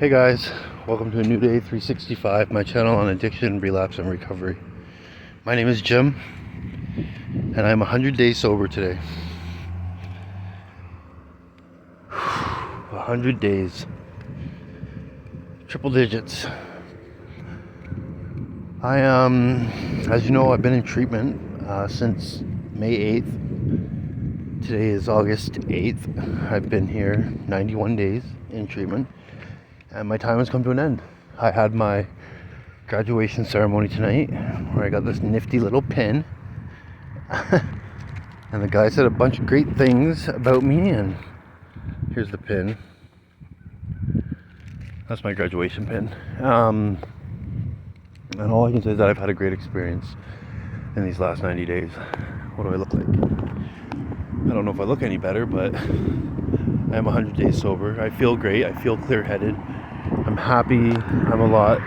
Hey guys, welcome to a new day 365, my channel on addiction, relapse, and recovery. My name is Jim, and I'm 100 days sober today. 100 days. Triple digits. As you know, I've been in treatment since May 8th. Today is August 8th. I've been here 91 days in treatment. And my time has come to an end. I had my graduation ceremony tonight where I got this nifty little pin. And the guy said a bunch of great things about me, and here's the pin. That's my graduation pin. And all I can say is that I've had a great experience in these last 90 days. What do I look like? I don't know if I look any better, but I am 100 days sober. I feel great. I feel clear-headed. I'm happy. I'm a lot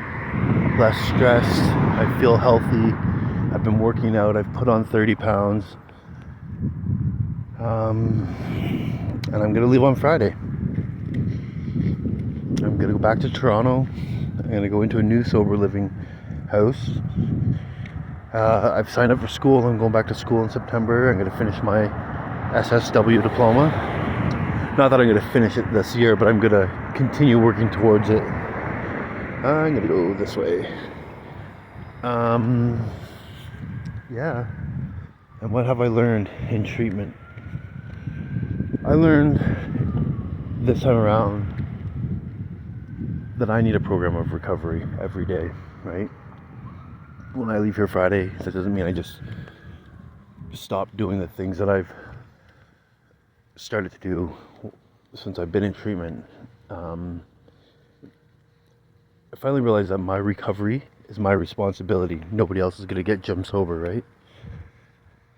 less stressed. I feel healthy. I've been working out. I've put on 30 pounds. And I'm going to leave on Friday. I'm going to go back to Toronto. I'm going to go into a new sober living house. I've signed up for school. I'm going back to school in September. I'm going to finish my SSW diploma. Not that I'm going to finish it this year, but I'm going to continue working towards it. I'm going to go this way. Yeah. And what have I learned in treatment? I learned this time around that I need a program of recovery every day, right? When I leave here Friday, that doesn't mean I just stop doing the things that I've started to do since I've been in treatment. I finally realized that my recovery is my responsibility. Nobody else is going to get Jim sober, right?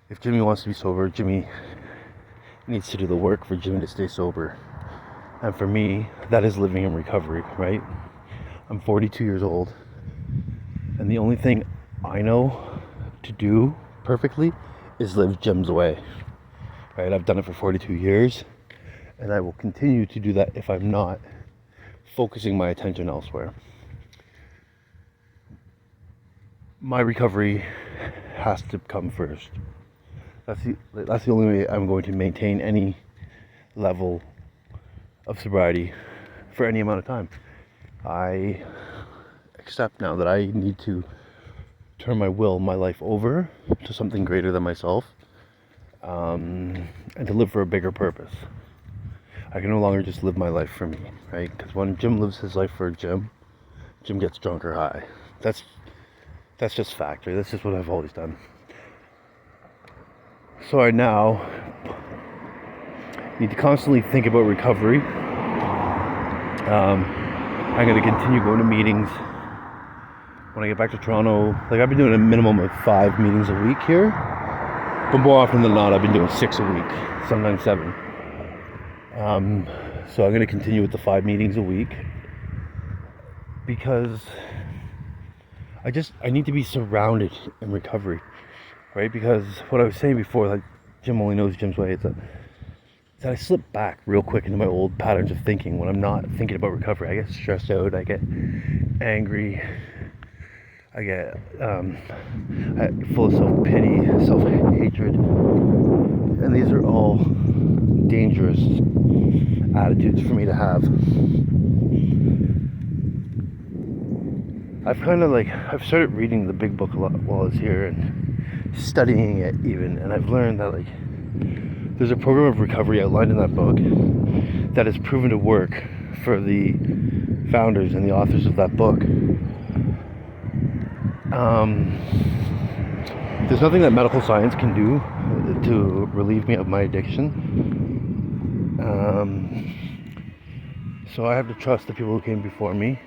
If Jimmy wants to be sober, Jimmy needs to do the work for Jimmy to stay sober. And for me, that is living in recovery, right? I'm 42 years old, and the only thing I know to do perfectly is live Jim's way, right? I've done it for 42 years, and I will continue to do that if I'm not focusing my attention elsewhere. My recovery has to come first. That's the only way I'm going to maintain any level of sobriety for any amount of time. I accept now that I need to turn my life over to something greater than myself, and to live for a bigger purpose. I can no longer just live my life for me, right? Because when Jim lives his life for Jim gets drunk or high. That's just fact, right? That's just what I've always done. So I now need to constantly think about recovery. I'm going to continue going to meetings. When I get back to Toronto, I've been doing a minimum of 5 meetings a week here. But more often than not, I've been doing 6 a week, sometimes 7. So I'm going to continue with the 5 meetings a week, because I need to be surrounded in recovery, right? Because what I was saying before, Jim only knows Jim's way, is that I slip back real quick into my old patterns of thinking when I'm not thinking about recovery. I get stressed out, I get angry, I get full of self-pity, self-hatred, and these are all dangerous attitudes for me to have. I've started reading the big book a lot while I was here and studying it even, and I've learned that there's a program of recovery outlined in that book that has proven to work for the founders and the authors of that book. There's nothing that medical science can do to relieve me of my addiction. So I have to trust the people who came before me.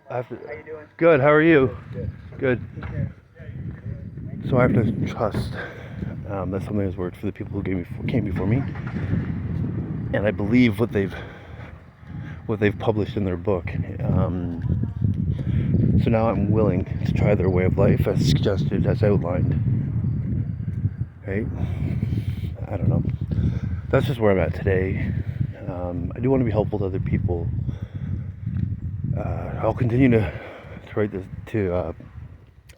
I have to, how you doing? Good, how are you? Good. So I have to trust that something has worked for the people who came before me. And I believe what they've published in their book. So now I'm willing to try their way of life as suggested, as outlined. Right? I don't know. That's just where I'm at today. I do want to be helpful to other people. I'll continue to write this, to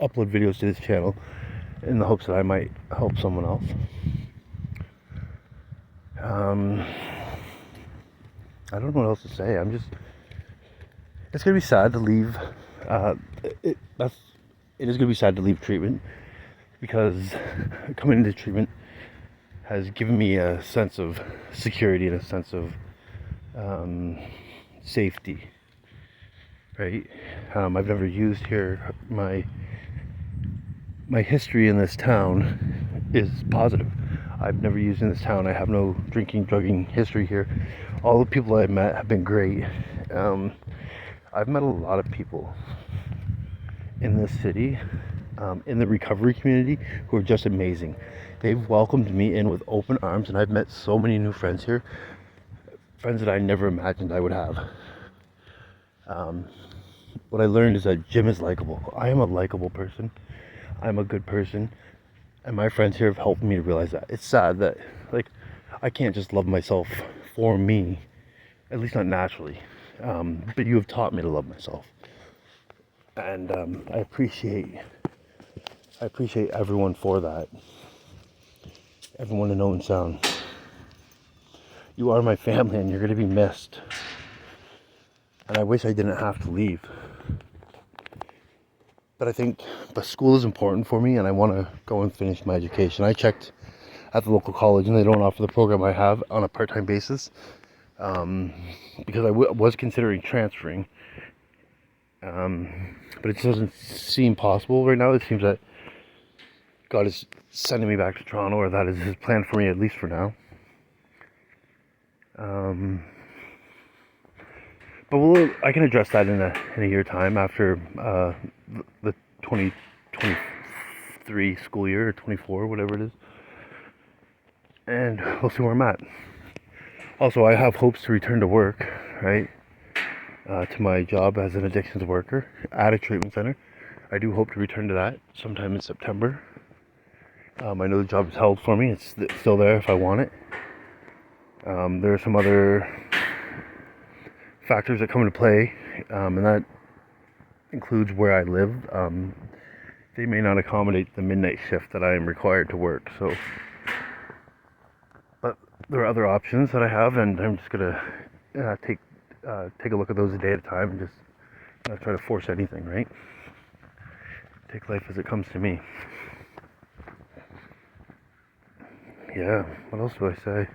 upload videos to this channel in the hopes that I might help someone else. I don't know what else to say. It's gonna be sad to leave. It is gonna be sad to leave treatment, because coming into treatment has given me a sense of security and a sense of safety. Right? I've never used here. My history in this town is positive. I've never used in this town. I have no drinking, drugging history here. All the people I've met have been great. I've met a lot of people in this city, in the recovery community, who are just amazing. They've welcomed me in with open arms, and I've met so many new friends here. Friends that I never imagined I would have. What I learned is that Jim is likable. I am a likable person. I'm a good person. And my friends here have helped me to realize that. It's sad that, like, I can't just love myself for me, at least not naturally. But you have taught me to love myself. And I appreciate everyone for that. Everyone in Owen Sound. You are my family, and you're going to be missed. And I wish I didn't have to leave. But school is important for me, and I want to go and finish my education. I checked at the local college, and they don't offer the program I have on a part-time basis, because I was considering transferring. But it just doesn't seem possible right now. It seems that God is sending me back to Toronto, or that is his plan for me, at least for now. But I can address that in a year time, after the 2023 school year, or 24, whatever it is, and we'll see where I'm at. Also, I have hopes to return to work, right? To my job as an addictions worker at a treatment center. I do hope to return to that sometime in September. I know the job is held for me. It's still there if I want it. There are some other factors that come into play, and that includes where I live. They may not accommodate the midnight shift that I am required to work, but there are other options that I have, and I'm just gonna take a look at those a day at a time, and just not try to force anything, right? Take life as it comes to me. Yeah, what else do I say?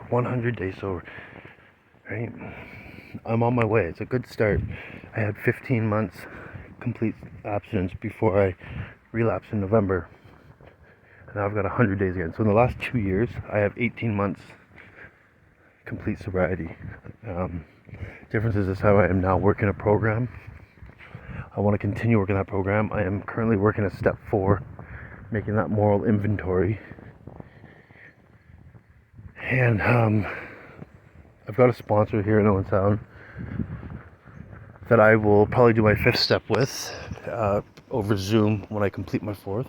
100 days sober, right? I'm on my way. It's a good start. I had 15 months complete abstinence before I relapsed in November, and now I've got 100 days again. So in the last 2 years, I have 18 months complete sobriety. Difference is how I am now working a program. I want to continue working that program. I am currently working at step 4, making that moral inventory. And I've got a sponsor here in Owen Sound that I will probably do my 5th step with over Zoom when I complete my 4th.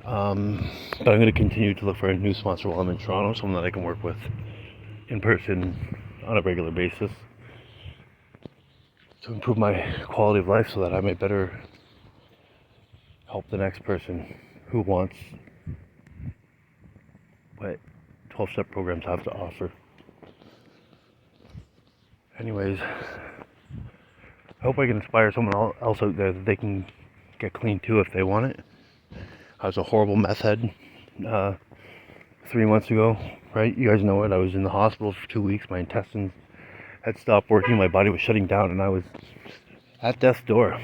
But I'm going to continue to look for a new sponsor while I'm in Toronto, someone that I can work with in person on a regular basis to improve my quality of life, so that I may better help the next person who wants what 12-step programs have to offer. Anyways, I hope I can inspire someone else out there that they can get clean too if they want it. I was a horrible meth head 3 months ago, right? You guys know it. I was in the hospital for 2 weeks. My intestines had stopped working. My body was shutting down, and I was at death's door.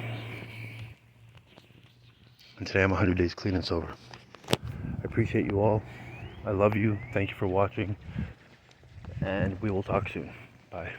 And today I'm 100 days clean and sober. I appreciate you all. I love you. Thank you for watching. And we will talk soon. Bye.